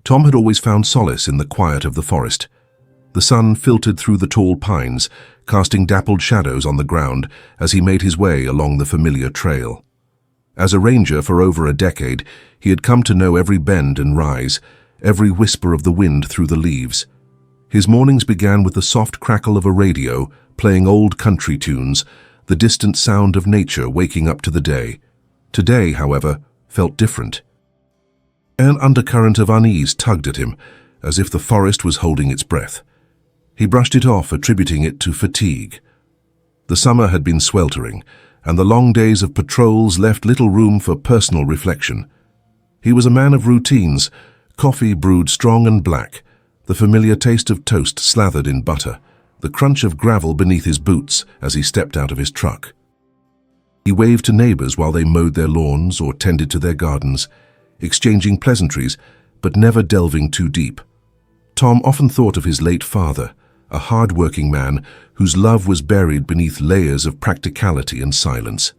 Tom had always found solace in the quiet of the forest. The sun filtered through the tall pines, casting dappled shadows on the ground as he made his way along the familiar trail. As a ranger for over a decade, he had come to know every bend and rise, every whisper of the wind through the leaves. His mornings began with the soft crackle of a radio, playing old country tunes, the distant sound of nature waking up to the day. Today, however, felt different. An undercurrent of unease tugged at him, as if the forest was holding its breath. He brushed it off, attributing it to fatigue. The summer had been sweltering, and the long days of patrols left little room for personal reflection. He was a man of routines, coffee brewed strong and black, the familiar taste of toast slathered in butter, the crunch of gravel beneath his boots as he stepped out of his truck. He waved to neighbors while they mowed their lawns or tended to their gardens, exchanging pleasantries, but never delving too deep. Tom often thought of his late father, a hard-working man whose love was buried beneath layers of practicality and silence.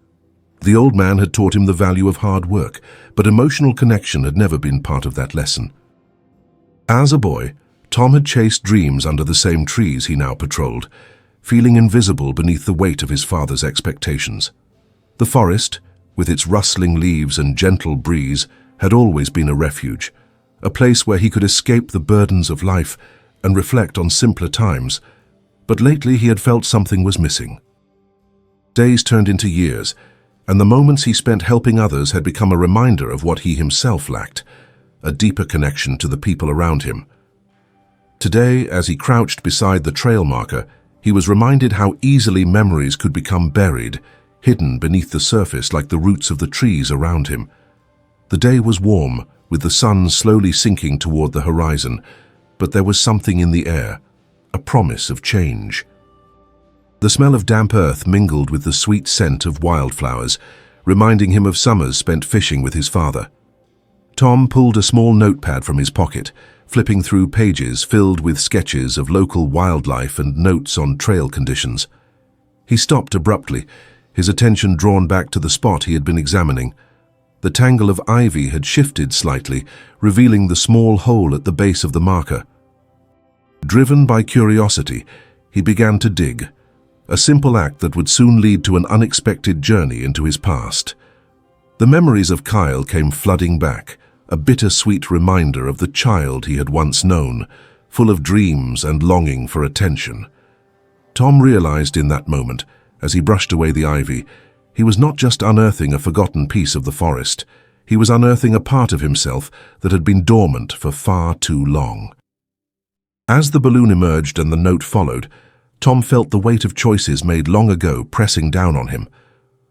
The old man had taught him the value of hard work, but emotional connection had never been part of that lesson. As a boy, Tom had chased dreams under the same trees he now patrolled, feeling invisible beneath the weight of his father's expectations. The forest, with its rustling leaves and gentle breeze, had always been a refuge, a place where he could escape the burdens of life and reflect on simpler times, but lately he had felt something was missing. Days turned into years, and the moments he spent helping others had become a reminder of what he himself lacked, a deeper connection to the people around him. Today, as he crouched beside the trail marker, he was reminded how easily memories could become buried, hidden beneath the surface like the roots of the trees around him. The day was warm, with the sun slowly sinking toward the horizon, but there was something in the air, a promise of change. The smell of damp earth mingled with the sweet scent of wildflowers, reminding him of summers spent fishing with his father. Tom pulled a small notepad from his pocket, flipping through pages filled with sketches of local wildlife and notes on trail conditions. He stopped abruptly, his attention drawn back to the spot he had been examining. The tangle of ivy had shifted slightly, revealing the small hole at the base of the marker. Driven by curiosity, he began to dig, a simple act that would soon lead to an unexpected journey into his past. The memories of Kyle came flooding back, a bittersweet reminder of the child he had once known, full of dreams and longing for attention. Tom realized in that moment, as he brushed away the ivy, he was not just unearthing a forgotten piece of the forest, he was unearthing a part of himself that had been dormant for far too long. As the balloon emerged and the note followed, Tom felt the weight of choices made long ago pressing down on him.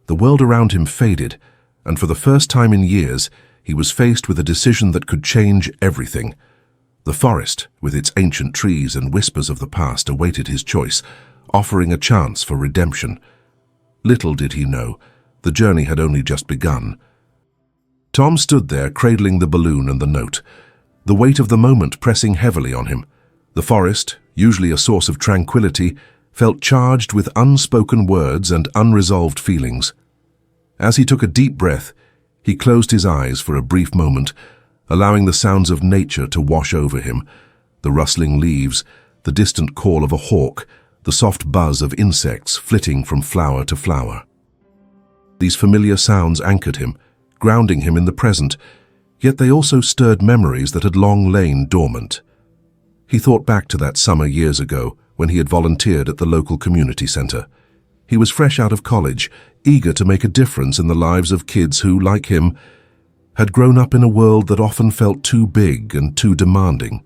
The world around him faded, and for the first time in years, he was faced with a decision that could change everything. The forest, with its ancient trees and whispers of the past, awaited his choice, offering a chance for redemption. Little did he know, the journey had only just begun. Tom stood there cradling the balloon and the note, the weight of the moment pressing heavily on him. The forest, usually a source of tranquility, felt charged with unspoken words and unresolved feelings. As he took a deep breath, he closed his eyes for a brief moment, allowing the sounds of nature to wash over him, the rustling leaves, the distant call of a hawk, the soft buzz of insects flitting from flower to flower. These familiar sounds anchored him, grounding him in the present, yet they also stirred memories that had long lain dormant. He thought back to that summer years ago when he had volunteered at the local community center. He was fresh out of college, eager to make a difference in the lives of kids who, like him, had grown up in a world that often felt too big and too demanding.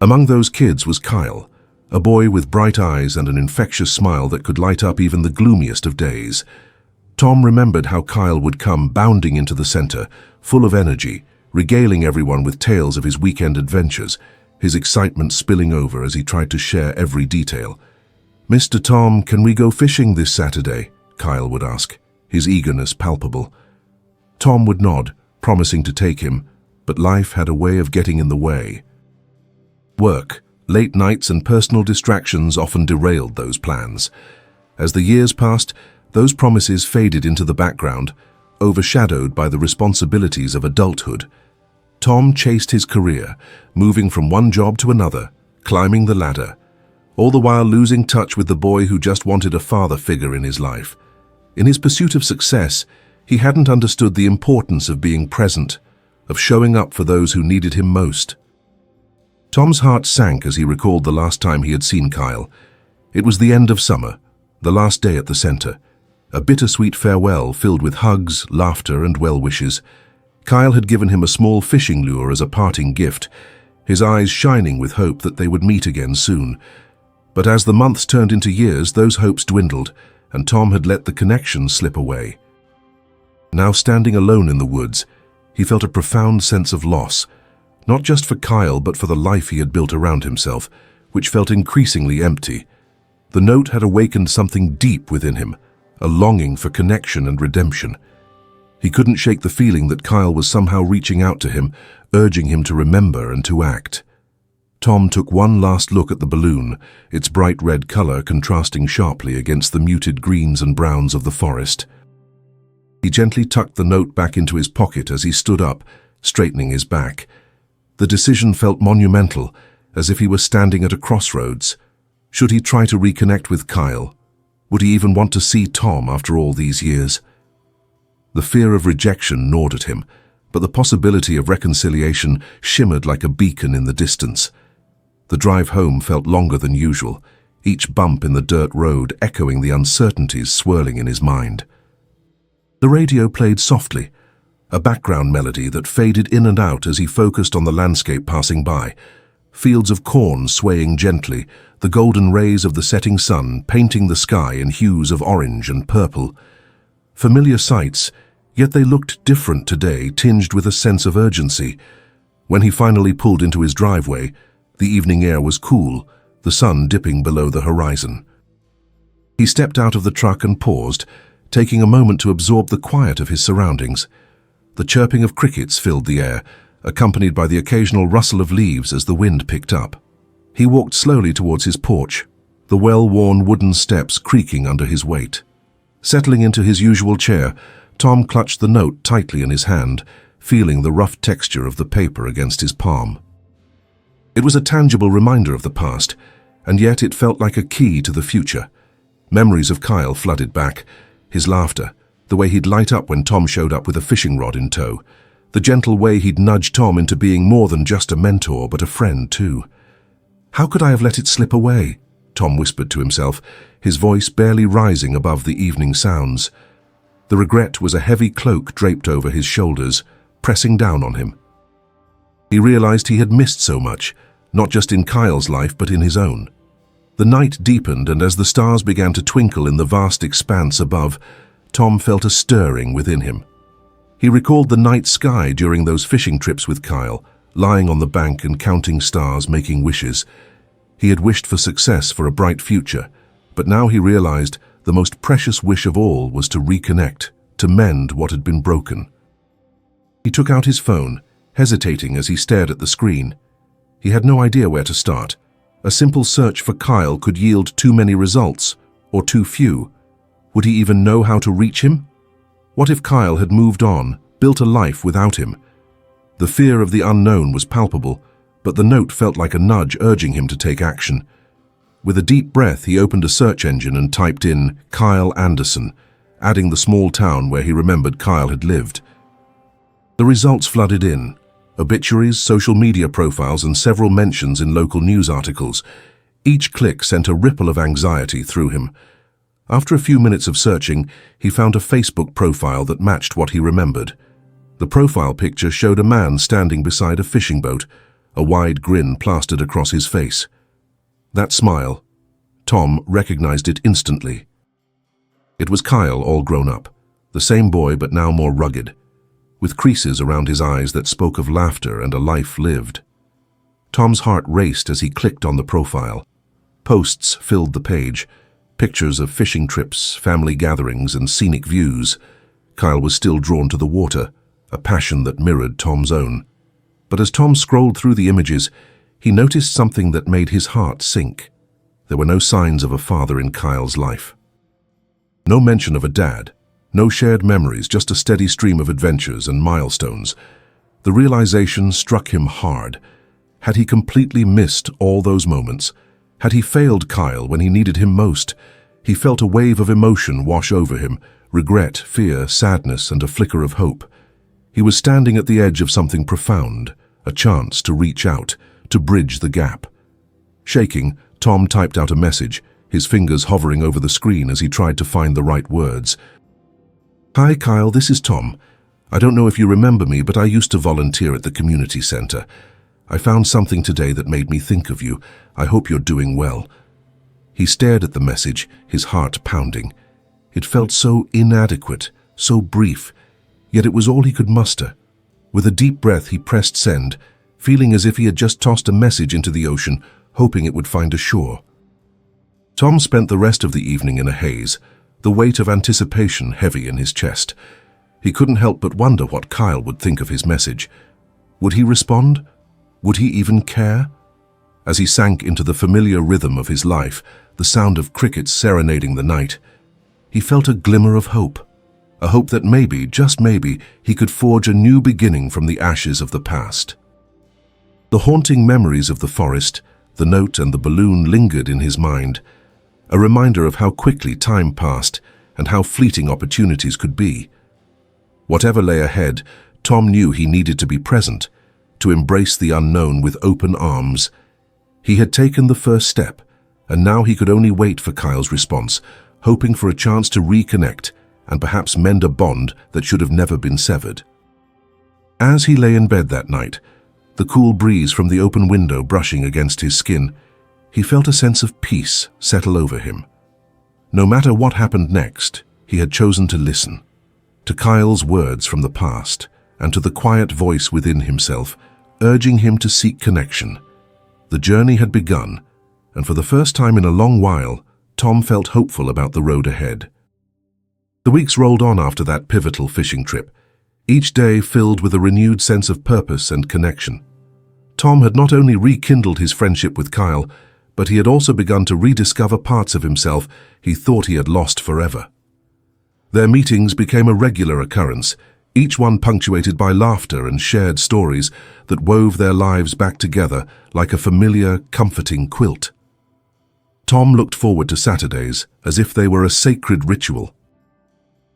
Among those kids was Kyle, a boy with bright eyes and an infectious smile that could light up even the gloomiest of days. Tom remembered how Kyle would come bounding into the center, full of energy, regaling everyone with tales of his weekend adventures, his excitement spilling over as he tried to share every detail. "Mr. Tom, can we go fishing this Saturday?" Kyle would ask, his eagerness palpable. Tom would nod, promising to take him, but life had a way of getting in the way. Work, late nights and personal distractions often derailed those plans. As the years passed, those promises faded into the background, overshadowed by the responsibilities of adulthood. Tom chased his career, moving from one job to another, climbing the ladder, all the while losing touch with the boy who just wanted a father figure in his life. In his pursuit of success, he hadn't understood the importance of being present, of showing up for those who needed him most. Tom's heart sank as he recalled the last time he had seen Kyle. It was the end of summer, the last day at the center. A bittersweet farewell filled with hugs, laughter, and well-wishes. Kyle had given him a small fishing lure as a parting gift, his eyes shining with hope that they would meet again soon. But as the months turned into years, those hopes dwindled, and Tom had let the connection slip away. Now standing alone in the woods, he felt a profound sense of loss, not just for Kyle but for the life he had built around himself, which felt increasingly empty. The note had awakened something deep within him, a longing for connection and redemption. He couldn't shake the feeling that Kyle was somehow reaching out to him, urging him to remember and to act. Tom took one last look at the balloon, its bright red color contrasting sharply against the muted greens and browns of the forest. He gently tucked the note back into his pocket as he stood up, straightening his back. The decision felt monumental, as if he were standing at a crossroads. Should he try to reconnect with Kyle? Would he even want to see Tom after all these years? The fear of rejection gnawed at him, but the possibility of reconciliation shimmered like a beacon in the distance. The drive home felt longer than usual, each bump in the dirt road echoing the uncertainties swirling in his mind. The radio played softly, a background melody that faded in and out as he focused on the landscape passing by. Fields of corn swaying gently, the golden rays of the setting sun painting the sky in hues of orange and purple. Familiar sights, yet they looked different today, tinged with a sense of urgency. When he finally pulled into his driveway, the evening air was cool, the sun dipping below the horizon. He stepped out of the truck and paused, taking a moment to absorb the quiet of his surroundings. The chirping of crickets filled the air, accompanied by the occasional rustle of leaves as the wind picked up. He walked slowly towards his porch, the well-worn wooden steps creaking under his weight. Settling into his usual chair, Tom clutched the note tightly in his hand, feeling the rough texture of the paper against his palm. It was a tangible reminder of the past, and yet it felt like a key to the future. Memories of Kyle flooded back, his laughter, the way he'd light up when Tom showed up with a fishing rod in tow, the gentle way he'd nudge Tom into being more than just a mentor but a friend too. How could I have let it slip away? Tom whispered to himself, his voice barely rising above the evening sounds. The regret was a heavy cloak draped over his shoulders, pressing down on him. He realized he had missed so much, not just in Kyle's life but in his own. The night deepened, and as the stars began to twinkle in the vast expanse above, Tom felt a stirring within him. He recalled the night sky during those fishing trips with Kyle, lying on the bank and counting stars, making wishes. He had wished for success, for a bright future, but now he realized the most precious wish of all was to reconnect, to mend what had been broken. He took out his phone, hesitating as he stared at the screen. He had no idea where to start. A simple search for Kyle could yield too many results, or too few. Would he even know how to reach him? What if Kyle had moved on, built a life without him? The fear of the unknown was palpable, but the note felt like a nudge urging him to take action. With a deep breath, he opened a search engine and typed in Kyle Anderson, adding the small town where he remembered Kyle had lived. The results flooded in. Obituaries, social media profiles, and several mentions in local news articles. Each click sent a ripple of anxiety through him. After a few minutes of searching, he found a Facebook profile that matched what he remembered. The profile picture showed a man standing beside a fishing boat, a wide grin plastered across his face. That smile, Tom recognized it instantly. It was Kyle all grown up, the same boy but now more rugged, with creases around his eyes that spoke of laughter and a life lived. Tom's heart raced as he clicked on the profile. Posts filled the page, pictures of fishing trips, family gatherings, and scenic views. Kyle was still drawn to the water, a passion that mirrored Tom's own. But as Tom scrolled through the images, he noticed something that made his heart sink. There were no signs of a father in Kyle's life. No mention of a dad, no shared memories, just a steady stream of adventures and milestones. The realization struck him hard. Had he completely missed all those moments? Had he failed Kyle when he needed him most? He felt a wave of emotion wash over him, regret, fear, sadness, and a flicker of hope. He was standing at the edge of something profound, a chance to reach out, to bridge the gap. Shaking, Tom typed out a message, his fingers hovering over the screen as he tried to find the right words. "Hi Kyle, this is Tom. I don't know if you remember me, but I used to volunteer at the community center. I found something today that made me think of you. I hope you're doing well." He stared at the message, his heart pounding. It felt so inadequate, so brief, yet it was all he could muster. With a deep breath, he pressed send, feeling as if he had just tossed a message into the ocean, hoping it would find a shore. Tom spent the rest of the evening in a haze, the weight of anticipation heavy in his chest. He couldn't help but wonder what Kyle would think of his message. Would he respond? Would he even care? As he sank into the familiar rhythm of his life, the sound of crickets serenading the night, he felt a glimmer of hope. A hope that maybe, just maybe, he could forge a new beginning from the ashes of the past. The haunting memories of the forest, the note and the balloon lingered in his mind, a reminder of how quickly time passed and how fleeting opportunities could be. Whatever lay ahead, Tom knew he needed to be present, to embrace the unknown with open arms. He had taken the first step, and now he could only wait for Kyle's response, hoping for a chance to reconnect and perhaps mend a bond that should have never been severed. As he lay in bed that night, the cool breeze from the open window brushing against his skin, he felt a sense of peace settle over him. No matter what happened next, he had chosen to listen. To Kyle's words from the past, and to the quiet voice within himself, urging him to seek connection. The journey had begun, and for the first time in a long while, Tom felt hopeful about the road ahead. The weeks rolled on after that pivotal fishing trip, each day filled with a renewed sense of purpose and connection. Tom had not only rekindled his friendship with Kyle, but he had also begun to rediscover parts of himself he thought he had lost forever. Their meetings became a regular occurrence, each one punctuated by laughter and shared stories that wove their lives back together like a familiar, comforting quilt. Tom looked forward to Saturdays as if they were a sacred ritual.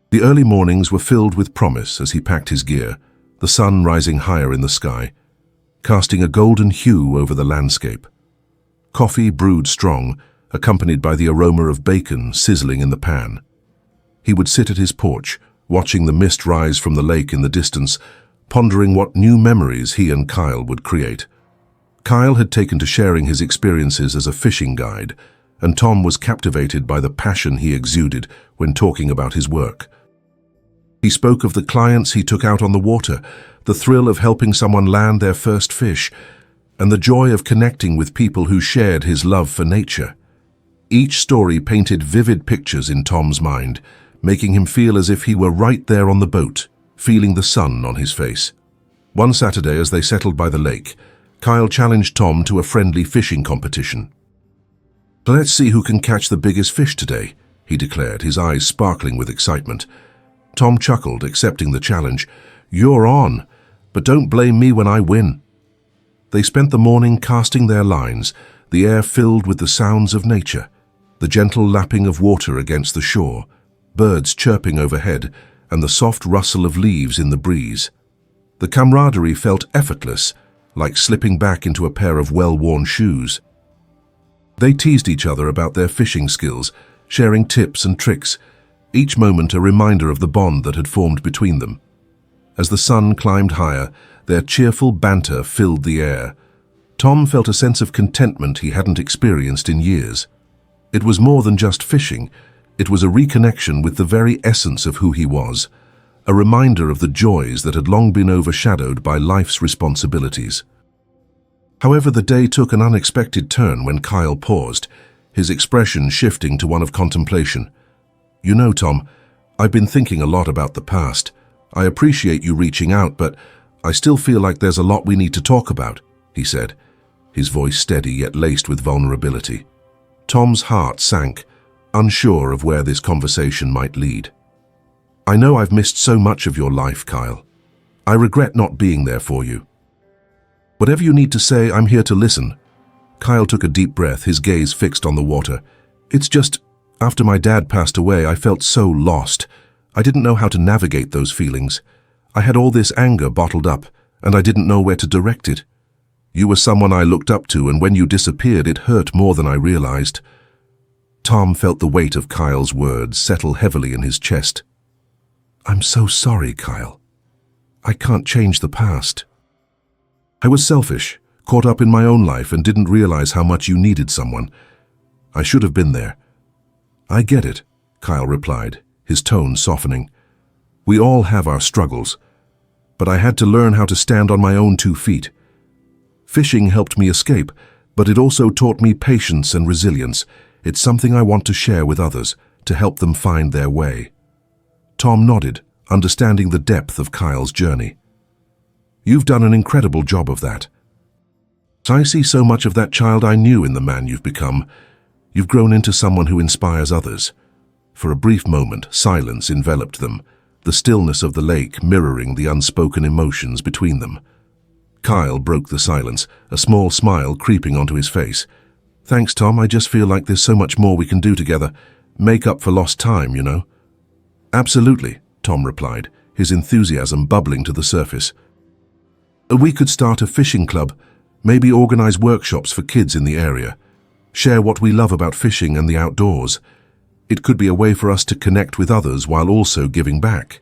The early mornings were filled with promise as he packed his gear, the sun rising higher in the sky, casting a golden hue over the landscape. Coffee brewed strong, accompanied by the aroma of bacon sizzling in the pan. He would sit at his porch, watching the mist rise from the lake in the distance, pondering what new memories he and Kyle would create. Kyle had taken to sharing his experiences as a fishing guide, and Tom was captivated by the passion he exuded when talking about his work. He spoke of the clients he took out on the water, the thrill of helping someone land their first fish, and the joy of connecting with people who shared his love for nature. Each story painted vivid pictures in Tom's mind, making him feel as if he were right there on the boat, feeling the sun on his face. One Saturday, as they settled by the lake, Kyle challenged Tom to a friendly fishing competition. "Let's see who can catch the biggest fish today," he declared, his eyes sparkling with excitement. Tom chuckled, accepting the challenge. "You're on, but don't blame me when I win." They spent the morning casting their lines, the air filled with the sounds of nature, the gentle lapping of water against the shore, birds chirping overhead, and the soft rustle of leaves in the breeze. The camaraderie felt effortless, like slipping back into a pair of well-worn shoes. They teased each other about their fishing skills, sharing tips and tricks, each moment a reminder of the bond that had formed between them. As the sun climbed higher, their cheerful banter filled the air. Tom felt a sense of contentment he hadn't experienced in years. It was more than just fishing. It was a reconnection with the very essence of who he was, a reminder of the joys that had long been overshadowed by life's responsibilities. However, the day took an unexpected turn when Kyle paused, his expression shifting to one of contemplation. "You know, Tom, I've been thinking a lot about the past. I appreciate you reaching out, but I still feel like there's a lot we need to talk about," he said, his voice steady yet laced with vulnerability. Tom's heart sank, unsure of where this conversation might lead. "I know I've missed so much of your life, Kyle. I regret not being there for you. Whatever you need to say, I'm here to listen. Kyle took a deep breath, his gaze fixed on the water. It's just, after my dad passed away, I felt so lost. I didn't know how to navigate those feelings. I had all this anger bottled up, and I didn't know where to direct it. You were someone I looked up to, and when you disappeared, it hurt more than I realized. Tom felt the weight of Kyle's words settle heavily in his chest. I'm so sorry, Kyle. I can't change the past. I was selfish, caught up in my own life, and didn't realize how much you needed someone. I should have been there. I get it, Kyle replied, his tone softening. We all have our struggles, but I had to learn how to stand on my own 2 feet. Fishing helped me escape, but it also taught me patience and resilience. It's something I want to share with others, to help them find their way. Tom nodded, understanding the depth of Kyle's journey. You've done an incredible job of that. I see so much of that child I knew in the man you've become. You've grown into someone who inspires others. For a brief moment, silence enveloped them, the stillness of the lake mirroring the unspoken emotions between them. Kyle broke the silence, a small smile creeping onto his face. Thanks, Tom. I just feel like there's so much more we can do together. Make up for lost time, you know. Absolutely, Tom replied, his enthusiasm bubbling to the surface. We could start a fishing club, maybe organize workshops for kids in the area, share what we love about fishing and the outdoors. It could be a way for us to connect with others while also giving back.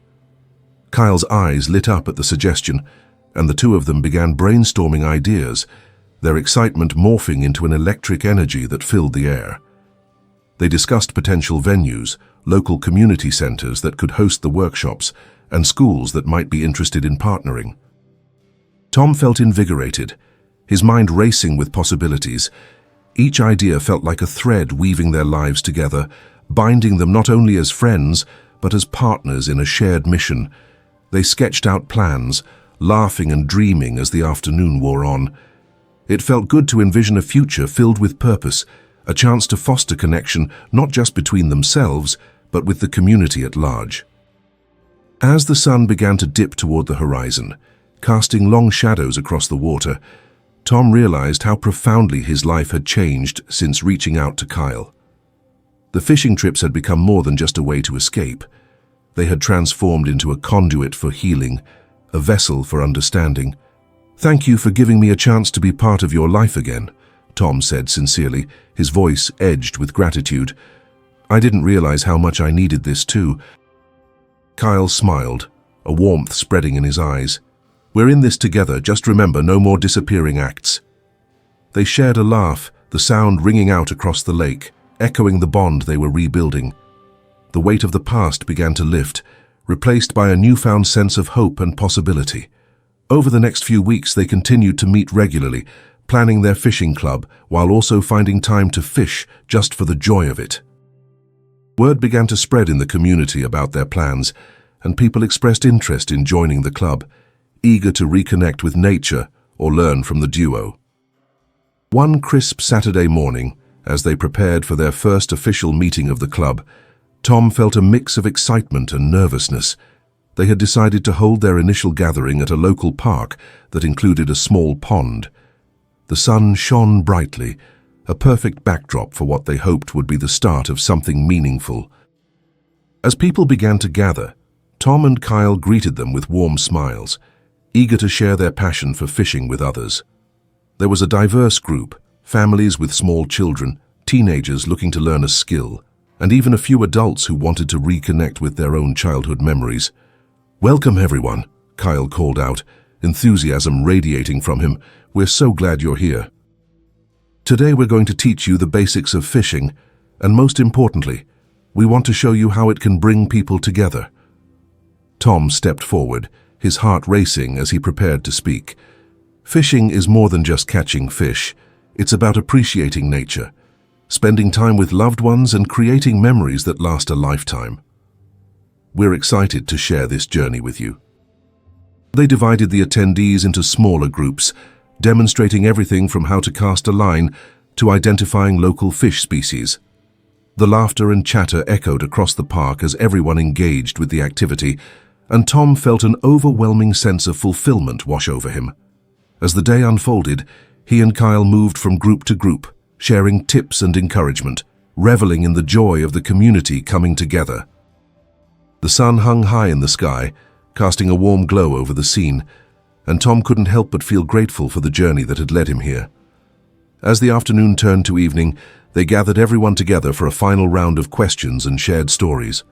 Kyle's eyes lit up at the suggestion, and the two of them began brainstorming ideas, their excitement morphing into an electric energy that filled the air. They discussed potential venues, local community centers that could host the workshops, and schools that might be interested in partnering. Tom felt invigorated, his mind racing with possibilities. Each idea felt like a thread weaving their lives together, binding them not only as friends, but as partners in a shared mission. They sketched out plans, laughing and dreaming as the afternoon wore on. It felt good to envision a future filled with purpose, a chance to foster connection not just between themselves, but with the community at large. As the sun began to dip toward the horizon, casting long shadows across the water, Tom realized how profoundly his life had changed since reaching out to Kyle. The fishing trips had become more than just a way to escape. They had transformed into a conduit for healing, a vessel for understanding. Thank you for giving me a chance to be part of your life again, Tom said sincerely, his voice edged with gratitude. I didn't realize how much I needed this too. Kyle smiled, a warmth spreading in his eyes. We're in this together, just remember, no more disappearing acts. They shared a laugh, the sound ringing out across the lake, echoing the bond they were rebuilding. The weight of the past began to lift, replaced by a newfound sense of hope and possibility. Over the next few weeks, they continued to meet regularly, planning their fishing club while also finding time to fish just for the joy of it. Word began to spread in the community about their plans, and people expressed interest in joining the club, eager to reconnect with nature or learn from the duo. One crisp Saturday morning, as they prepared for their first official meeting of the club, Tom felt a mix of excitement and nervousness. They had decided to hold their initial gathering at a local park that included a small pond. The sun shone brightly, a perfect backdrop for what they hoped would be the start of something meaningful. As people began to gather, Tom and Kyle greeted them with warm smiles, eager to share their passion for fishing with others. There was a diverse group, families with small children, teenagers looking to learn a skill, and even a few adults who wanted to reconnect with their own childhood memories. Welcome, everyone, Kyle called out, enthusiasm radiating from him. We're so glad you're here. Today we're going to teach you the basics of fishing, and most importantly, we want to show you how it can bring people together. Tom stepped forward, his heart racing as he prepared to speak. Fishing is more than just catching fish. It's about appreciating nature, spending time with loved ones and creating memories that last a lifetime. We're excited to share this journey with you. They divided the attendees into smaller groups, demonstrating everything from how to cast a line to identifying local fish species. The laughter and chatter echoed across the park as everyone engaged with the activity, and Tom felt an overwhelming sense of fulfillment wash over him. As the day unfolded, he and Kyle moved from group to group, sharing tips and encouragement, reveling in the joy of the community coming together. The sun hung high in the sky, casting a warm glow over the scene, and Tom couldn't help but feel grateful for the journey that had led him here. As the afternoon turned to evening, they gathered everyone together for a final round of questions and shared stories.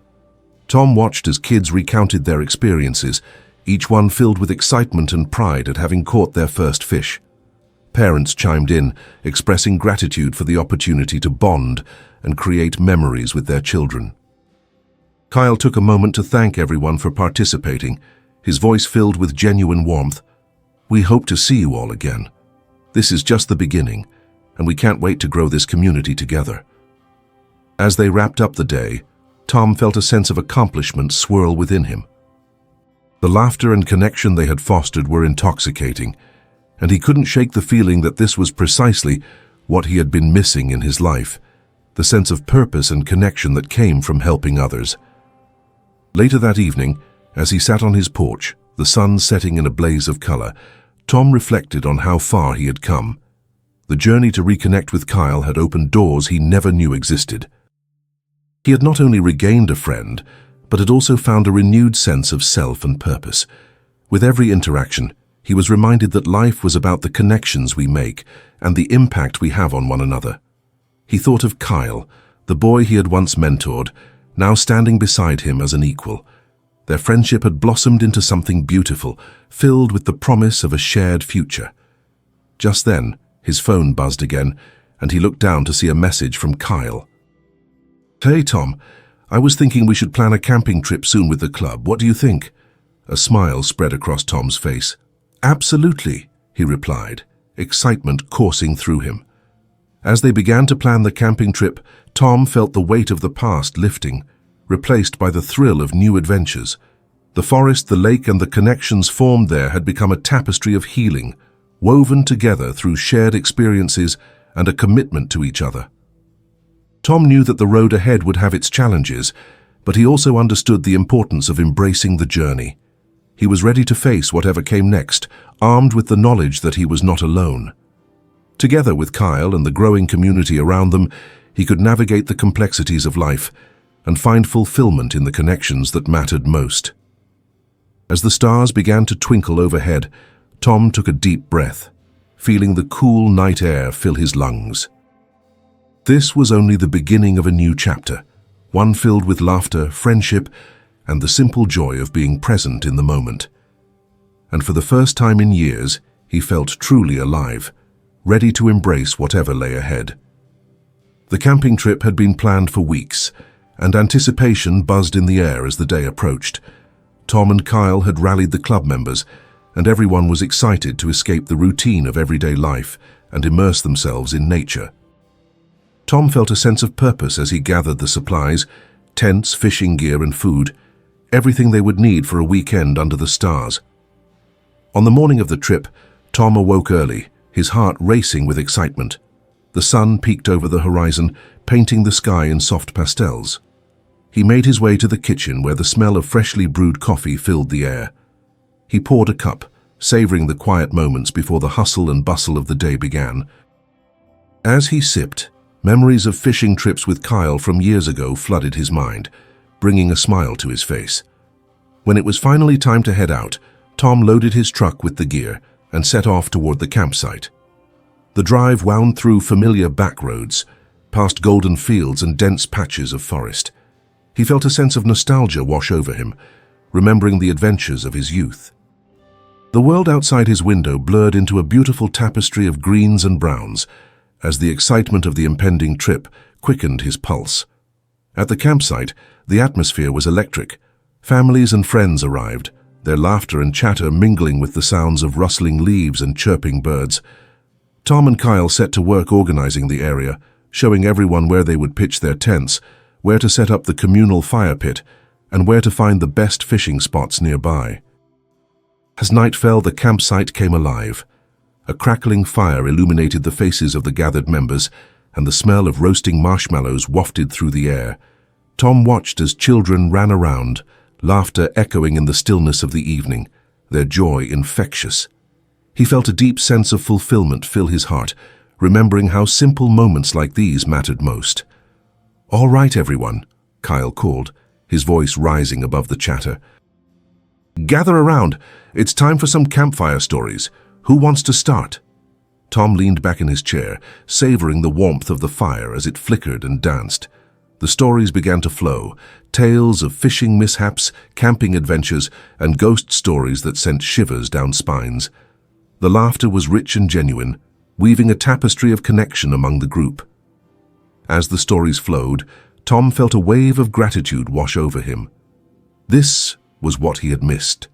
Tom watched as kids recounted their experiences, each one filled with excitement and pride at having caught their first fish. Parents chimed in, expressing gratitude for the opportunity to bond and create memories with their children. Kyle took a moment to thank everyone for participating, his voice filled with genuine warmth. "We hope to see you all again. This is just the beginning, and we can't wait to grow this community together." As they wrapped up the day, Tom felt a sense of accomplishment swirl within him. The laughter and connection they had fostered were intoxicating, and he couldn't shake the feeling that this was precisely what he had been missing in his life, the sense of purpose and connection that came from helping others. Later that evening, as he sat on his porch, the sun setting in a blaze of color, Tom reflected on how far he had come. The journey to reconnect with Kyle had opened doors he never knew existed. He had not only regained a friend, but had also found a renewed sense of self and purpose. With every interaction, he was reminded that life was about the connections we make and the impact we have on one another. He thought of Kyle, the boy he had once mentored, now standing beside him as an equal. Their friendship had blossomed into something beautiful, filled with the promise of a shared future. Just then, his phone buzzed again, and he looked down to see a message from Kyle. "Hey, Tom, I was thinking we should plan a camping trip soon with the club. What do you think?" A smile spread across Tom's face. "Absolutely," he replied, excitement coursing through him. As they began to plan the camping trip, Tom felt the weight of the past lifting, replaced by the thrill of new adventures. The forest, the lake, and the connections formed there had become a tapestry of healing, woven together through shared experiences and a commitment to each other. Tom knew that the road ahead would have its challenges, but he also understood the importance of embracing the journey. He was ready to face whatever came next, armed with the knowledge that he was not alone. Together with Kyle and the growing community around them, he could navigate the complexities of life and find fulfillment in the connections that mattered most. As the stars began to twinkle overhead, Tom took a deep breath, feeling the cool night air fill his lungs. This was only the beginning of a new chapter, one filled with laughter, friendship, and the simple joy of being present in the moment. And for the first time in years, he felt truly alive, ready to embrace whatever lay ahead. The camping trip had been planned for weeks, and anticipation buzzed in the air as the day approached. Tom and Kyle had rallied the club members, and everyone was excited to escape the routine of everyday life and immerse themselves in nature. Tom felt a sense of purpose as he gathered the supplies, tents, fishing gear, and food, everything they would need for a weekend under the stars. On the morning of the trip, Tom awoke early, his heart racing with excitement. The sun peeked over the horizon, painting the sky in soft pastels. He made his way to the kitchen where the smell of freshly brewed coffee filled the air. He poured a cup, savoring the quiet moments before the hustle and bustle of the day began. As he sipped, memories of fishing trips with Kyle from years ago flooded his mind, bringing a smile to his face. When it was finally time to head out, Tom loaded his truck with the gear and set off toward the campsite. The drive wound through familiar back roads, past golden fields and dense patches of forest. He felt a sense of nostalgia wash over him, remembering the adventures of his youth. The world outside his window blurred into a beautiful tapestry of greens and browns, as the excitement of the impending trip quickened his pulse. At the campsite, the atmosphere was electric. Families and friends arrived, their laughter and chatter mingling with the sounds of rustling leaves and chirping birds. Tom and Kyle set to work organizing the area, showing everyone where they would pitch their tents, where to set up the communal fire pit, and where to find the best fishing spots nearby. As night fell, the campsite came alive. A crackling fire illuminated the faces of the gathered members, and the smell of roasting marshmallows wafted through the air. Tom watched as children ran around, laughter echoing in the stillness of the evening, their joy infectious. He felt a deep sense of fulfillment fill his heart, remembering how simple moments like these mattered most. "All right, everyone," Kyle called, his voice rising above the chatter. "Gather around. It's time for some campfire stories. Who wants to start?" Tom leaned back in his chair, savoring the warmth of the fire as it flickered and danced. The stories began to flow, tales of fishing mishaps, camping adventures, and ghost stories that sent shivers down spines. The laughter was rich and genuine, weaving a tapestry of connection among the group. As the stories flowed, Tom felt a wave of gratitude wash over him. This was what he had missed.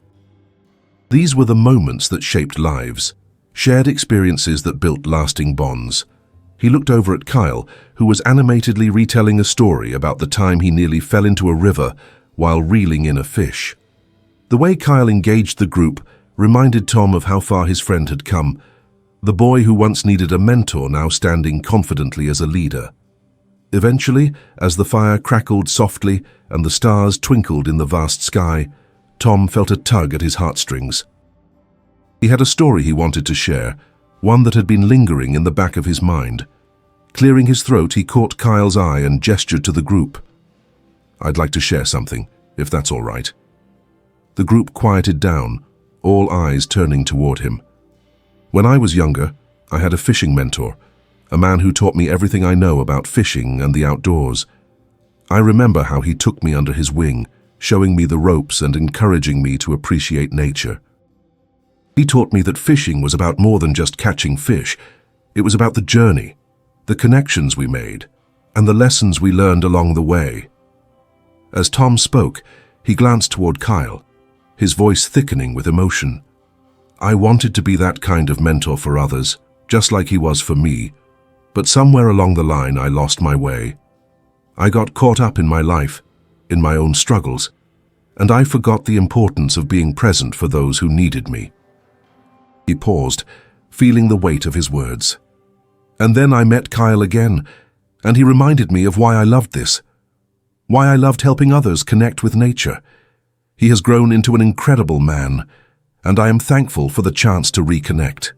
These were the moments that shaped lives, shared experiences that built lasting bonds. He looked over at Kyle, who was animatedly retelling a story about the time he nearly fell into a river while reeling in a fish. The way Kyle engaged the group reminded Tom of how far his friend had come, the boy who once needed a mentor now standing confidently as a leader. Eventually, as the fire crackled softly and the stars twinkled in the vast sky, Tom felt a tug at his heartstrings. He had a story he wanted to share, one that had been lingering in the back of his mind. Clearing his throat, he caught Kyle's eye and gestured to the group. "I'd like to share something, if that's all right." The group quieted down, all eyes turning toward him. "When I was younger, I had a fishing mentor, a man who taught me everything I know about fishing and the outdoors. I remember how he took me under his wing, showing me the ropes and encouraging me to appreciate nature. He taught me that fishing was about more than just catching fish. It was about the journey, the connections we made, and the lessons we learned along the way." As Tom spoke, he glanced toward Kyle, his voice thickening with emotion. "I wanted to be that kind of mentor for others, just like he was for me, but somewhere along the line I lost my way. I got caught up in my life, in my own struggles, and I forgot the importance of being present for those who needed me." He paused, feeling the weight of his words. "And then I met Kyle again, and he reminded me of why I loved this, why I loved helping others connect with nature. He has grown into an incredible man, and I am thankful for the chance to reconnect."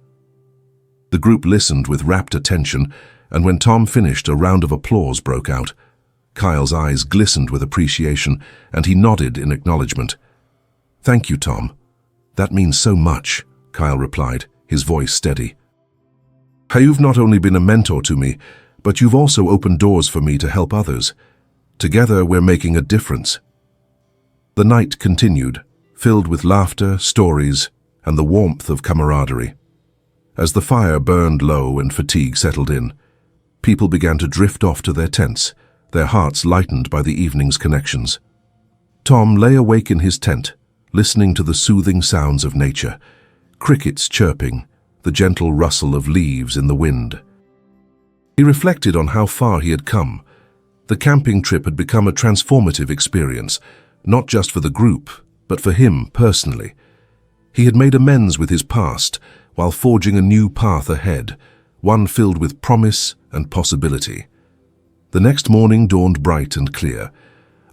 The group listened with rapt attention, and when Tom finished, a round of applause broke out. Kyle's eyes glistened with appreciation, and he nodded in acknowledgement. "Thank you, Tom. That means so much," Kyle replied, his voice steady. "You've not only been a mentor to me, but you've also opened doors for me to help others. Together, we're making a difference." The night continued, filled with laughter, stories, and the warmth of camaraderie. As the fire burned low and fatigue settled in, people began to drift off to their tents, their hearts lightened by the evening's connections. Tom lay awake in his tent, listening to the soothing sounds of nature, crickets chirping, the gentle rustle of leaves in the wind. He reflected on how far he had come. The camping trip had become a transformative experience, not just for the group, but for him personally. He had made amends with his past while forging a new path ahead, one filled with promise and possibility. The next morning dawned bright and clear.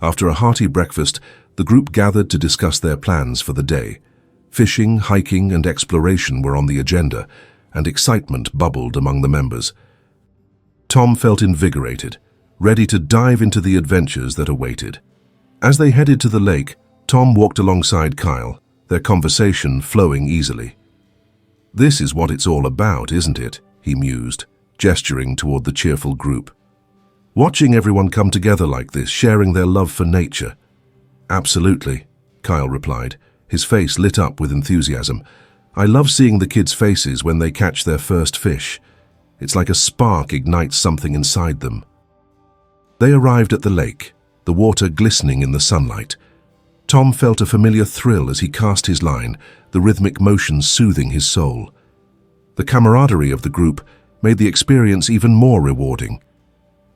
After a hearty breakfast, the group gathered to discuss their plans for the day. Fishing, hiking, and exploration were on the agenda, and excitement bubbled among the members. Tom felt invigorated, ready to dive into the adventures that awaited. As they headed to the lake, Tom walked alongside Kyle, their conversation flowing easily. "This is what it's all about, isn't it?" he mused, gesturing toward the cheerful group. "Watching everyone come together like this, sharing their love for nature." "Absolutely," Kyle replied, his face lit up with enthusiasm. "I love seeing the kids' faces when they catch their first fish. It's like a spark ignites something inside them." They arrived at the lake, the water glistening in the sunlight. Tom felt a familiar thrill as he cast his line, the rhythmic motion soothing his soul. The camaraderie of the group made the experience even more rewarding.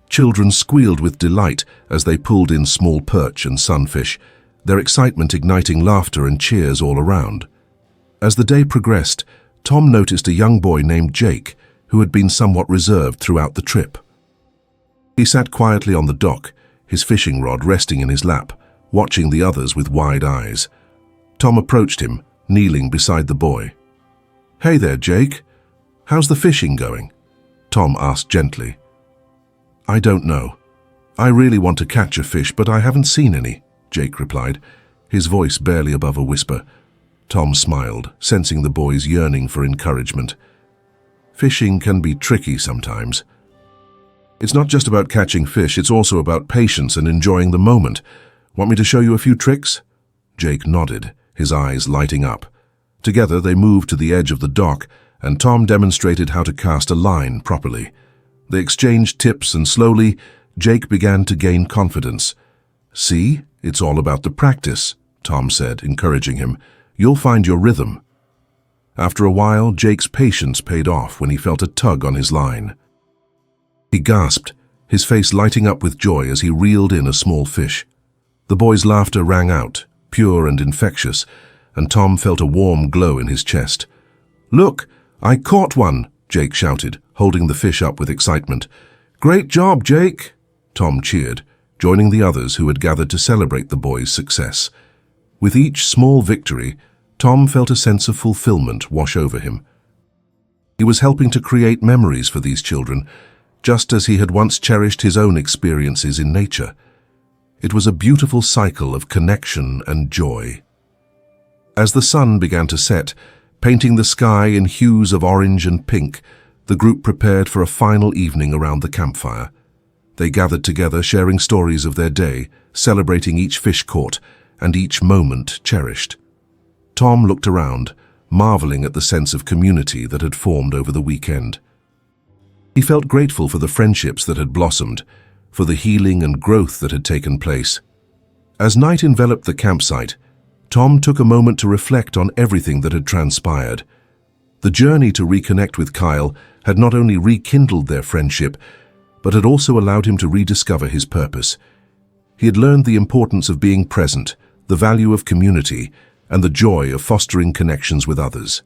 Children squealed with delight as they pulled in small perch and sunfish, their excitement igniting laughter and cheers all around. As the day progressed, Tom noticed a young boy named Jake, who had been somewhat reserved throughout the trip. He sat quietly on the dock, his fishing rod resting in his lap, watching the others with wide eyes. Tom approached him, kneeling beside the boy. "Hey there, Jake. How's the fishing going?" Tom asked gently. "I don't know. I really want to catch a fish, but I haven't seen any," Jake replied, his voice barely above a whisper. Tom smiled, sensing the boy's yearning for encouragement. Fishing can be tricky sometimes. It's not just about catching fish, it's also about patience and enjoying the moment. Want me to show you a few tricks? Jake nodded, his eyes lighting up. Together they moved to the edge of the dock, and Tom demonstrated how to cast a line properly. They exchanged tips, and slowly, Jake began to gain confidence. "See, it's all about the practice," Tom said, encouraging him. "You'll find your rhythm." After a while, Jake's patience paid off when he felt a tug on his line. He gasped, his face lighting up with joy as he reeled in a small fish. The boy's laughter rang out, pure and infectious, and Tom felt a warm glow in his chest. "Look, I caught one!" Jake shouted, holding the fish up with excitement. "Great job, Jake!" Tom cheered, joining the others who had gathered to celebrate the boy's success. With each small victory, Tom felt a sense of fulfillment wash over him. He was helping to create memories for these children, just as he had once cherished his own experiences in nature. It was a beautiful cycle of connection and joy. As the sun began to set, painting the sky in hues of orange and pink, the group prepared for a final evening around the campfire. They gathered together, sharing stories of their day, celebrating each fish caught and each moment cherished. Tom looked around, marveling at the sense of community that had formed over the weekend. He felt grateful for the friendships that had blossomed, for the healing and growth that had taken place. As night enveloped the campsite, Tom took a moment to reflect on everything that had transpired. The journey to reconnect with Kyle had not only rekindled their friendship, but had also allowed him to rediscover his purpose. He had learned the importance of being present, the value of community, and the joy of fostering connections with others.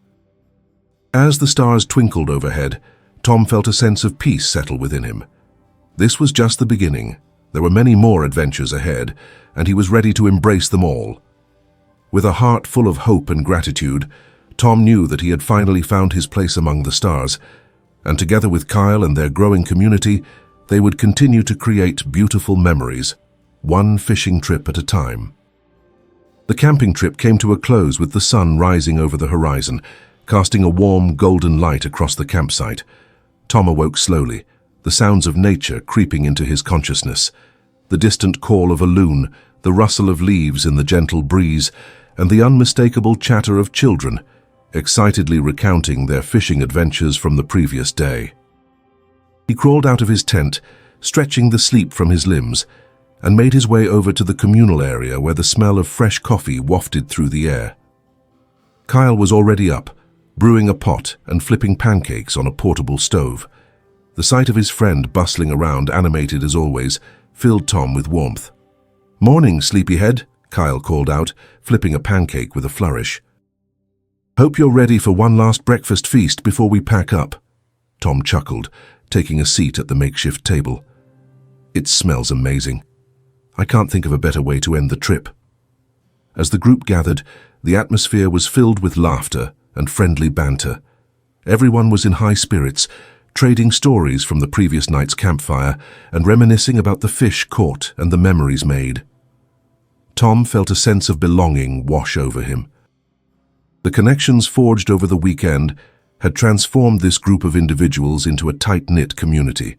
As the stars twinkled overhead, Tom felt a sense of peace settle within him. This was just the beginning. There were many more adventures ahead, and he was ready to embrace them all. With a heart full of hope and gratitude, Tom knew that he had finally found his place among the stars, and together with Kyle and their growing community, they would continue to create beautiful memories, one fishing trip at a time. The camping trip came to a close with the sun rising over the horizon, casting a warm golden light across the campsite. Tom awoke slowly, the sounds of nature creeping into his consciousness. The distant call of a loon, the rustle of leaves in the gentle breeze, and the unmistakable chatter of children, excitedly recounting their fishing adventures from the previous day. He crawled out of his tent, stretching the sleep from his limbs, and made his way over to the communal area where the smell of fresh coffee wafted through the air. Kyle was already up, brewing a pot and flipping pancakes on a portable stove. The sight of his friend bustling around, animated as always, filled Tom with warmth. "Morning, sleepyhead," Kyle called out, flipping a pancake with a flourish. "Hope you're ready for one last breakfast feast before we pack up." Tom chuckled, taking a seat at the makeshift table. "It smells amazing. I can't think of a better way to end the trip." As the group gathered, the atmosphere was filled with laughter and friendly banter. Everyone was in high spirits, trading stories from the previous night's campfire and reminiscing about the fish caught and the memories made. Tom felt a sense of belonging wash over him. The connections forged over the weekend had transformed this group of individuals into a tight-knit community.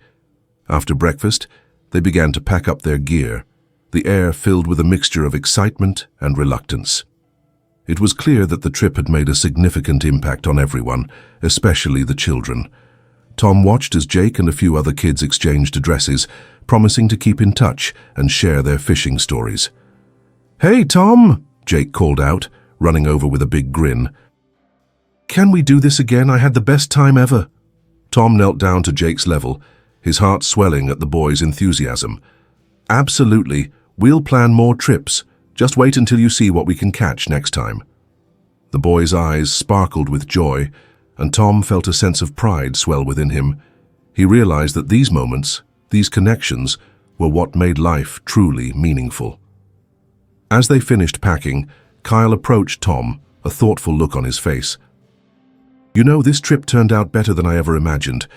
After breakfast, they began to pack up their gear, the air filled with a mixture of excitement and reluctance. It was clear that the trip had made a significant impact on everyone, especially the children. Tom watched as Jake and a few other kids exchanged addresses, promising to keep in touch and share their fishing stories. "Hey, Tom!" Jake called out, running over with a big grin. "Can we do this again? I had the best time ever." Tom knelt down to Jake's level, his heart swelling at the boy's enthusiasm. "Absolutely. We'll plan more trips. Just wait until you see what we can catch next time." The boy's eyes sparkled with joy, and Tom felt a sense of pride swell within him. He realized that these moments, these connections, were what made life truly meaningful. As they finished packing, Kyle approached Tom, a thoughtful look on his face. "You know, this trip turned out better than I ever imagined.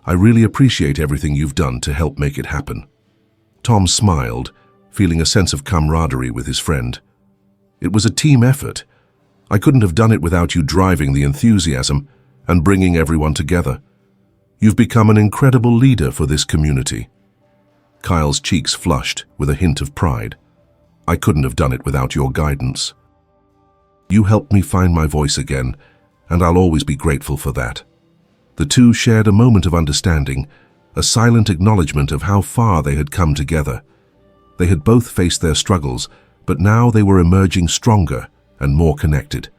I really appreciate everything you've done to help make it happen." Tom smiled, feeling a sense of camaraderie with his friend. "It was a team effort. I couldn't have done it without you driving the enthusiasm and bringing everyone together. You've become an incredible leader for this community." Kyle's cheeks flushed with a hint of pride. "I couldn't have done it without your guidance. You helped me find my voice again, and I'll always be grateful for that." The two shared a moment of understanding, a silent acknowledgement of how far they had come together. They had both faced their struggles, but now they were emerging stronger and more connected.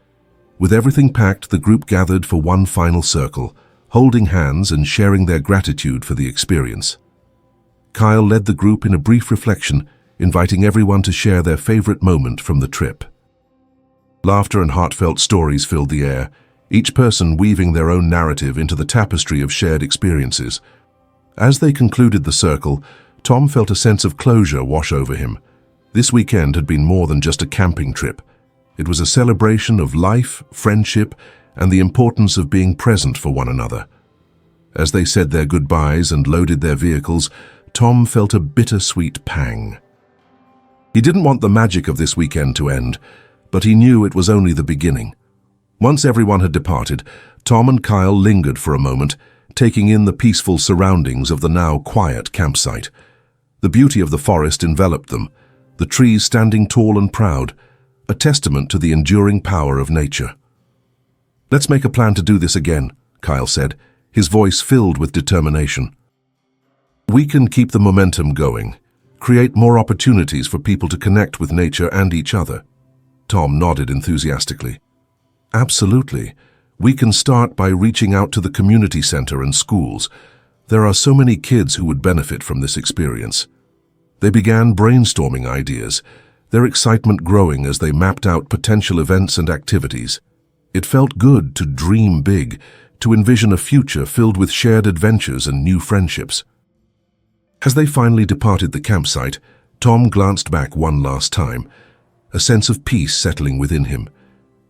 With everything packed, the group gathered for one final circle, holding hands and sharing their gratitude for the experience. Kyle led the group in a brief reflection, inviting everyone to share their favorite moment from the trip. Laughter and heartfelt stories filled the air, each person weaving their own narrative into the tapestry of shared experiences. As they concluded the circle, Tom felt a sense of closure wash over him. This weekend had been more than just a camping trip. It was a celebration of life, friendship, and the importance of being present for one another. As they said their goodbyes and loaded their vehicles, Tom felt a bittersweet pang. He didn't want the magic of this weekend to end, but he knew it was only the beginning. Once everyone had departed, Tom and Kyle lingered for a moment, taking in the peaceful surroundings of the now quiet campsite. The beauty of the forest enveloped them, the trees standing tall and proud, a testament to the enduring power of nature. "Let's make a plan to do this again," Kyle said, his voice filled with determination. "We can keep the momentum going, create more opportunities for people to connect with nature and each other." Tom nodded enthusiastically. "Absolutely. We can start by reaching out to the community center and schools. There are so many kids who would benefit from this experience." They began brainstorming ideas, their excitement growing as they mapped out potential events and activities. It felt good to dream big, to envision a future filled with shared adventures and new friendships. As they finally departed the campsite, Tom glanced back one last time, a sense of peace settling within him.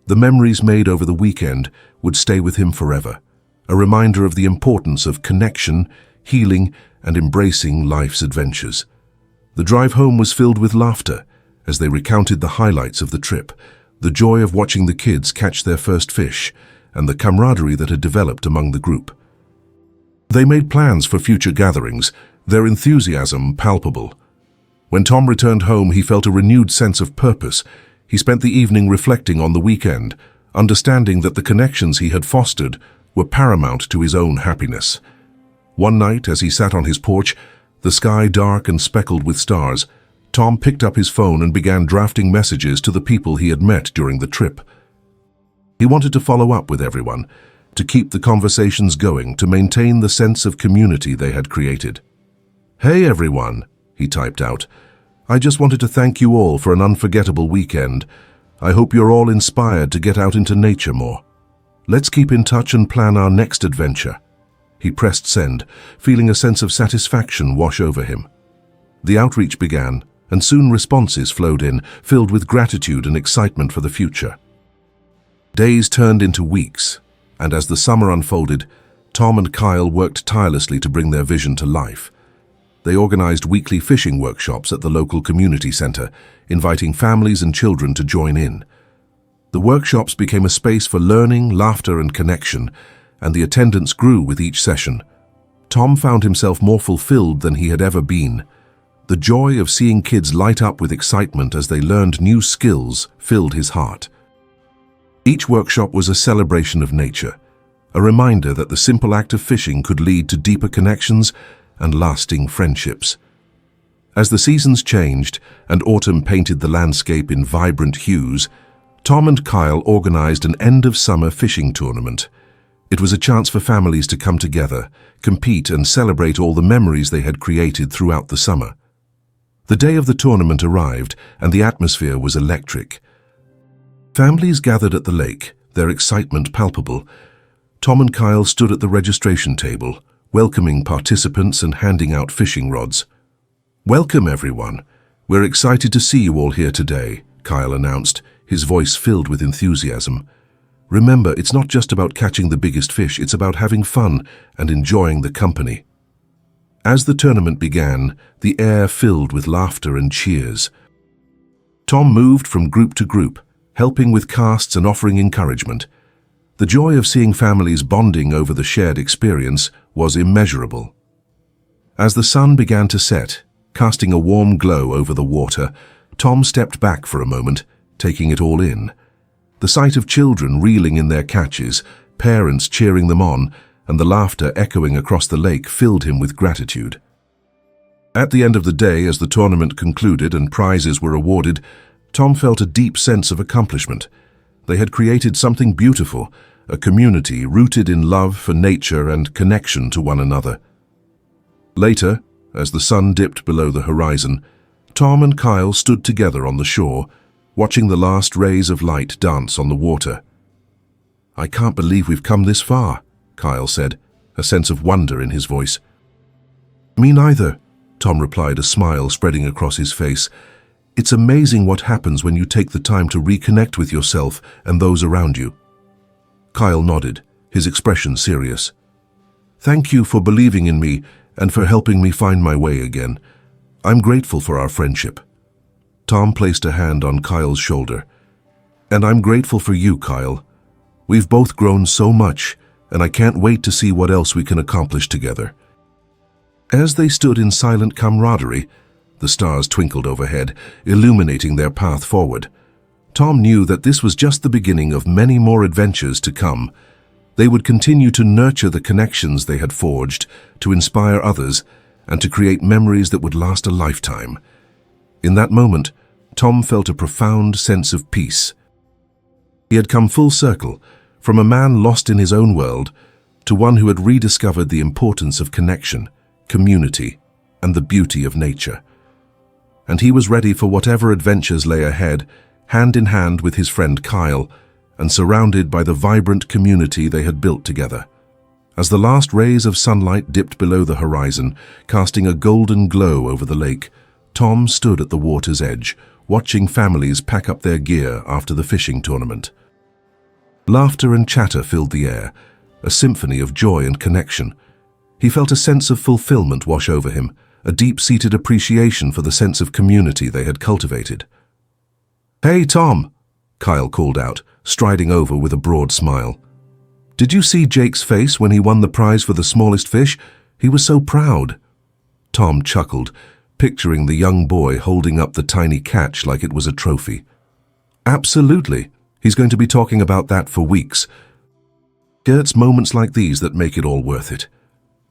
The memories made over the weekend would stay with him forever, a reminder of the importance of connection, healing, and embracing life's adventures. The drive home was filled with laughter as they recounted the highlights of the trip, the joy of watching the kids catch their first fish, and the camaraderie that had developed among the group. They made plans for future gatherings, their enthusiasm palpable. When Tom returned home, he felt a renewed sense of purpose. He spent the evening reflecting on the weekend, understanding that the connections he had fostered were paramount to his own happiness. One night, as he sat on his porch, the sky dark and speckled with stars, Tom picked up his phone and began drafting messages to the people he had met during the trip. He wanted to follow up with everyone, to keep the conversations going, to maintain the sense of community they had created. "Hey everyone," he typed out. "I just wanted to thank you all for an unforgettable weekend. I hope you're all inspired to get out into nature more. Let's keep in touch and plan our next adventure." He pressed send, feeling a sense of satisfaction wash over him. The outreach began, and soon responses flowed in, filled with gratitude and excitement for the future. Days turned into weeks, and as the summer unfolded, Tom and Kyle worked tirelessly to bring their vision to life. They organized weekly fishing workshops at the local community center, inviting families and children to join in. The workshops became a space for learning, laughter, and connection, and the attendance grew with each session. Tom found himself more fulfilled than he had ever been. The joy of seeing kids light up with excitement as they learned new skills filled his heart. Each workshop was a celebration of nature, a reminder that the simple act of fishing could lead to deeper connections and lasting friendships. As the seasons changed and autumn painted the landscape in vibrant hues, Tom and Kyle organized an end-of-summer fishing tournament. It was a chance for families to come together, compete, and celebrate all the memories they had created throughout the summer. The day of the tournament arrived, and the atmosphere was electric. Families gathered at the lake, their excitement palpable. Tom and Kyle stood at the registration table, welcoming participants and handing out fishing rods. "Welcome, everyone. We're excited to see you all here today," Kyle announced, his voice filled with enthusiasm. "Remember, it's not just about catching the biggest fish, it's about having fun and enjoying the company." As the tournament began, the air filled with laughter and cheers. Tom moved from group to group, helping with casts and offering encouragement. The joy of seeing families bonding over the shared experience was immeasurable. As the sun began to set, casting a warm glow over the water, Tom stepped back for a moment, taking it all in. The sight of children reeling in their catches, parents cheering them on, and the laughter echoing across the lake filled him with gratitude. At the end of the day, as the tournament concluded and prizes were awarded, Tom felt a deep sense of accomplishment. They had created something beautiful, a community rooted in love for nature and connection to one another. Later, as the sun dipped below the horizon, Tom and Kyle stood together on the shore, watching the last rays of light dance on the water. "I can't believe we've come this far," Kyle said, a sense of wonder in his voice. "Me neither," Tom replied, a smile spreading across his face. "It's amazing what happens when you take the time to reconnect with yourself and those around you." Kyle nodded, his expression serious. "Thank you for believing in me and for helping me find my way again. I'm grateful for our friendship." Tom placed a hand on Kyle's shoulder. "And I'm grateful for you, Kyle. We've both grown so much, and I can't wait to see what else we can accomplish together." As they stood in silent camaraderie, the stars twinkled overhead, illuminating their path forward. Tom knew that this was just the beginning of many more adventures to come. They would continue to nurture the connections they had forged, to inspire others, and to create memories that would last a lifetime. In that moment, Tom felt a profound sense of peace. He had come full circle, from a man lost in his own world to one who had rediscovered the importance of connection, community, and the beauty of nature. And he was ready for whatever adventures lay ahead, hand in hand with his friend Kyle, and surrounded by the vibrant community they had built together. As the last rays of sunlight dipped below the horizon, casting a golden glow over the lake, Tom stood at the water's edge, watching families pack up their gear after the fishing tournament. Laughter and chatter filled the air, a symphony of joy and connection. He felt a sense of fulfillment wash over him, a deep-seated appreciation for the sense of community they had cultivated. "Hey, Tom," Kyle called out, striding over with a broad smile. "Did you see Jake's face when he won the prize for the smallest fish? He was so proud." Tom chuckled, picturing the young boy holding up the tiny catch like it was a trophy. "Absolutely. He's going to be talking about that for weeks." It's moments like these that make it all worth it.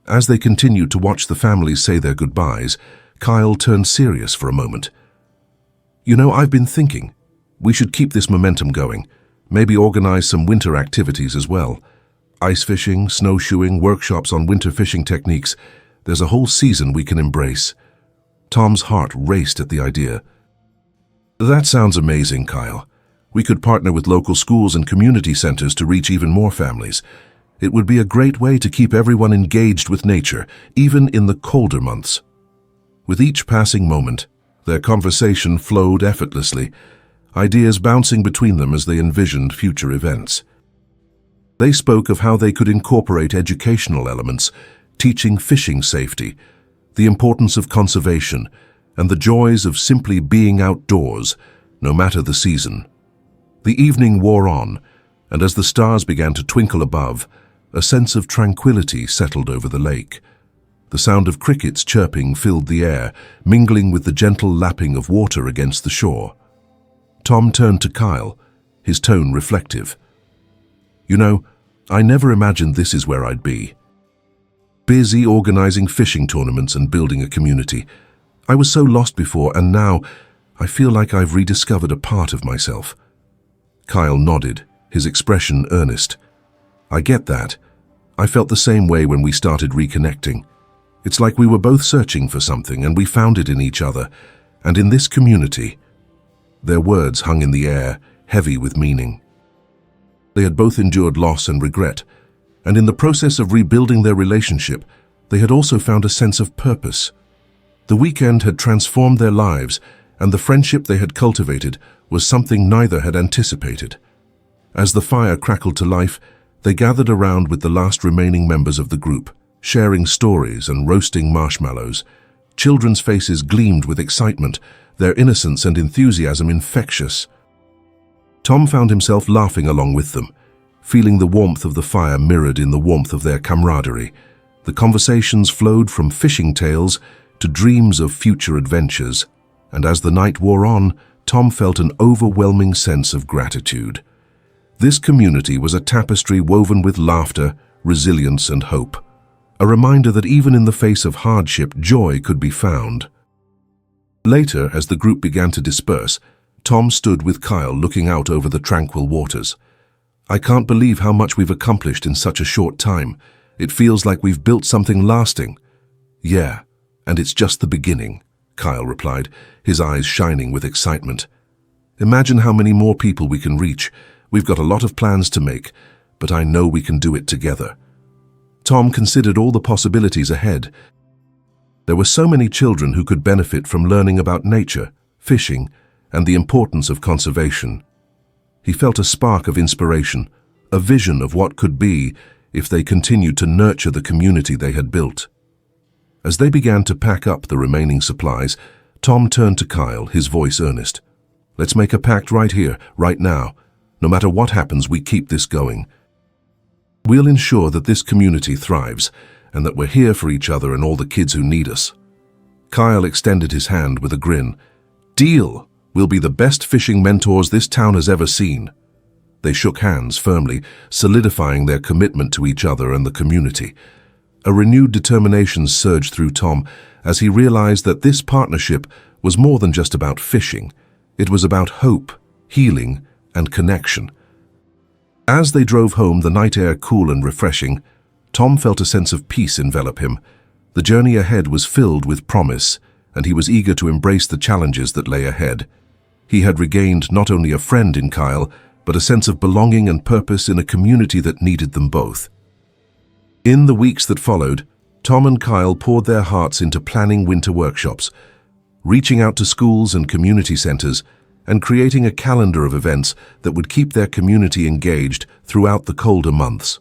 As they continued to watch the families say their goodbyes, Kyle turned serious for a moment. "You know, I've been thinking. We should keep this momentum going. Maybe organize some winter activities as well. Ice fishing, snowshoeing, workshops on winter fishing techniques. There's a whole season we can embrace." Tom's heart raced at the idea. "That sounds amazing, Kyle. We could partner with local schools and community centers to reach even more families. It would be a great way to keep everyone engaged with nature, even in the colder months." With each passing moment, their conversation flowed effortlessly, ideas bouncing between them as they envisioned future events. They spoke of how they could incorporate educational elements, teaching fishing safety, the importance of conservation, and the joys of simply being outdoors, no matter the season. The evening wore on, and as the stars began to twinkle above, a sense of tranquility settled over the lake. The sound of crickets chirping filled the air, mingling with the gentle lapping of water against the shore. Tom turned to Kyle, his tone reflective. "You know, I never imagined this is where I'd be. Busy organizing fishing tournaments and building a community. I was so lost before, and now I feel like I've rediscovered a part of myself." Kyle nodded, his expression earnest. "I get that. I felt the same way when we started reconnecting. It's like we were both searching for something and we found it in each other, and in this community." Their words hung in the air, heavy with meaning. They had both endured loss and regret, and in the process of rebuilding their relationship, they had also found a sense of purpose. The weekend had transformed their lives, and the friendship they had cultivated was something neither had anticipated. As the fire crackled to life, they gathered around with the last remaining members of the group, sharing stories and roasting marshmallows. Children's faces gleamed with excitement, their innocence and enthusiasm infectious. Tom found himself laughing along with them, feeling the warmth of the fire mirrored in the warmth of their camaraderie. The conversations flowed from fishing tales to dreams of future adventures, and as the night wore on, Tom felt an overwhelming sense of gratitude. This community was a tapestry woven with laughter, resilience, and hope, a reminder that even in the face of hardship, joy could be found. Later, as the group began to disperse, Tom stood with Kyle looking out over the tranquil waters. "I can't believe how much we've accomplished in such a short time. It feels like we've built something lasting." "Yeah, and it's just the beginning," Kyle replied, his eyes shining with excitement. "Imagine how many more people we can reach. We've got a lot of plans to make, but I know we can do it together." Tom considered all the possibilities ahead. There were so many children who could benefit from learning about nature, fishing, and the importance of conservation. He felt a spark of inspiration, a vision of what could be if they continued to nurture the community they had built. As they began to pack up the remaining supplies, Tom turned to Kyle, his voice earnest. "Let's make a pact right here, right now. No matter what happens, we keep this going. We'll ensure that this community thrives and that we're here for each other and all the kids who need us." Kyle extended his hand with a grin. "Deal! We'll be the best fishing mentors this town has ever seen." They shook hands firmly, solidifying their commitment to each other and the community. A renewed determination surged through Tom as he realized that this partnership was more than just about fishing. It was about hope, healing, and connection. As they drove home, the night air cool and refreshing, Tom felt a sense of peace envelop him. The journey ahead was filled with promise, and he was eager to embrace the challenges that lay ahead. He had regained not only a friend in Kyle, but a sense of belonging and purpose in a community that needed them both. In the weeks that followed, Tom and Kyle poured their hearts into planning winter workshops, reaching out to schools and community centers, and creating a calendar of events that would keep their community engaged throughout the colder months.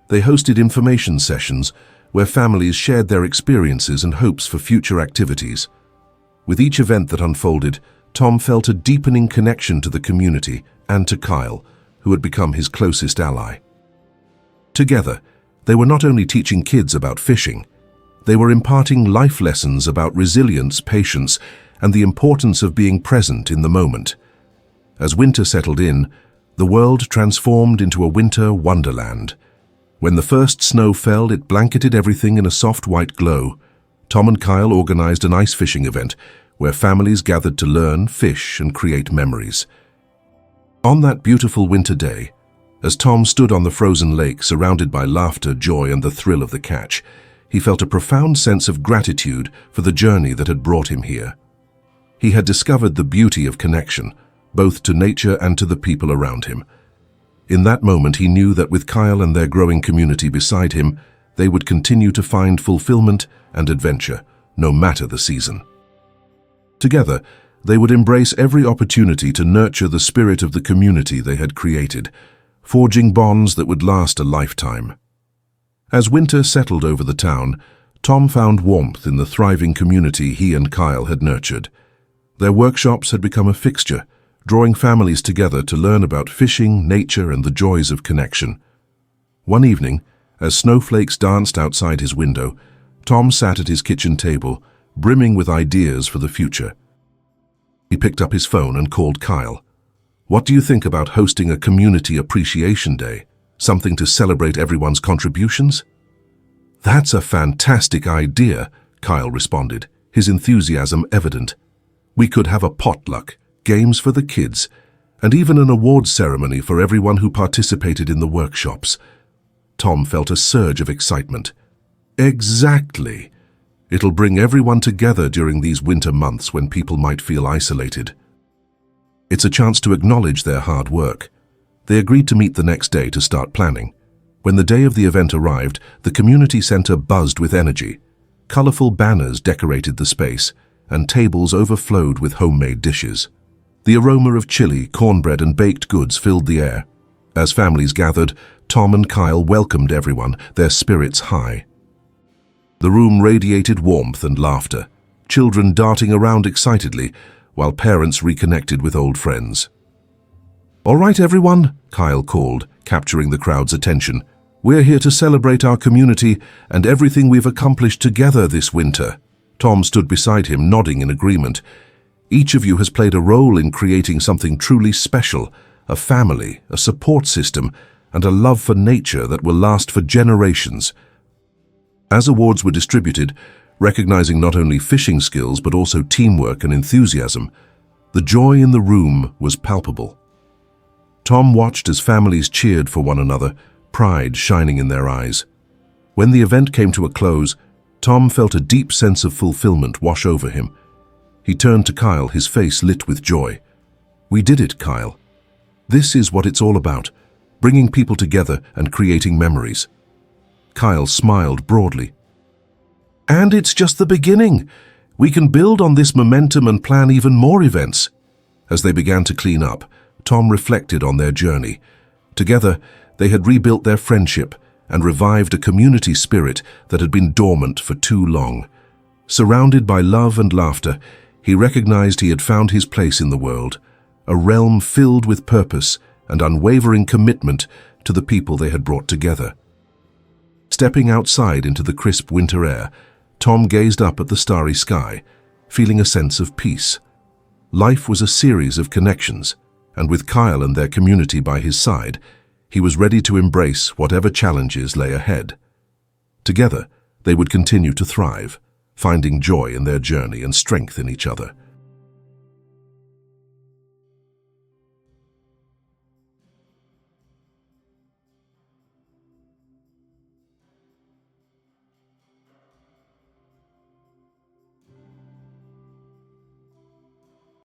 They hosted information sessions where families shared their experiences and hopes for future activities. With each event that unfolded, Tom felt a deepening connection to the community and to Kyle, who had become his closest ally. Together, they were not only teaching kids about fishing, they were imparting life lessons about resilience, patience, and the importance of being present in the moment. As winter settled in, the world transformed into a winter wonderland. When the first snow fell, it blanketed everything in a soft white glow. Tom and Kyle organized an ice fishing event where families gathered to learn, fish, and create memories. On that beautiful winter day, as Tom stood on the frozen lake surrounded by laughter, joy, and the thrill of the catch, he felt a profound sense of gratitude for the journey that had brought him here. He had discovered the beauty of connection, both to nature and to the people around him. In that moment, he knew that with Kyle and their growing community beside him, they would continue to find fulfillment and adventure, no matter the season. Together, they would embrace every opportunity to nurture the spirit of the community they had created, forging bonds that would last a lifetime. As winter settled over the town, Tom found warmth in the thriving community he and Kyle had nurtured. Their workshops had become a fixture, drawing families together to learn about fishing, nature, and the joys of connection. One evening, as snowflakes danced outside his window, Tom sat at his kitchen table, brimming with ideas for the future. He picked up his phone and called Kyle. "What do you think about hosting a Community Appreciation Day? Something to celebrate everyone's contributions?" "That's a fantastic idea," Kyle responded, his enthusiasm evident. "We could have a potluck, games for the kids, and even an awards ceremony for everyone who participated in the workshops." Tom felt a surge of excitement. "Exactly. It'll bring everyone together during these winter months when people might feel isolated. It's a chance to acknowledge their hard work." They agreed to meet the next day to start planning. When the day of the event arrived, the community center buzzed with energy. Colorful banners decorated the space, and tables overflowed with homemade dishes. The aroma of chili, cornbread, and baked goods filled the air. As families gathered, Tom and Kyle welcomed everyone, their spirits high. The room radiated warmth and laughter, children darting around excitedly, while parents reconnected with old friends. "All right, everyone," Kyle called, capturing the crowd's attention. "We're here to celebrate our community and everything we've accomplished together this winter." Tom stood beside him, nodding in agreement. "Each of you has played a role in creating something truly special, a family, a support system, and a love for nature that will last for generations." As awards were distributed, recognizing not only fishing skills but also teamwork and enthusiasm, the joy in the room was palpable. Tom watched as families cheered for one another, pride shining in their eyes. When the event came to a close, Tom felt a deep sense of fulfillment wash over him. He turned to Kyle, his face lit with joy. "We did it, Kyle. This is what it's all about, bringing people together and creating memories." Kyle smiled broadly. "And it's just the beginning. We can build on this momentum and plan even more events." As they began to clean up, Tom reflected on their journey. Together, they had rebuilt their friendship and revived a community spirit that had been dormant for too long. Surrounded by love and laughter, he recognized he had found his place in the world, a realm filled with purpose and unwavering commitment to the people they had brought together. Stepping outside into the crisp winter air, Tom gazed up at the starry sky, feeling a sense of peace. Life was a series of connections, and with Kyle and their community by his side, he was ready to embrace whatever challenges lay ahead. Together, they would continue to thrive, finding joy in their journey and strength in each other.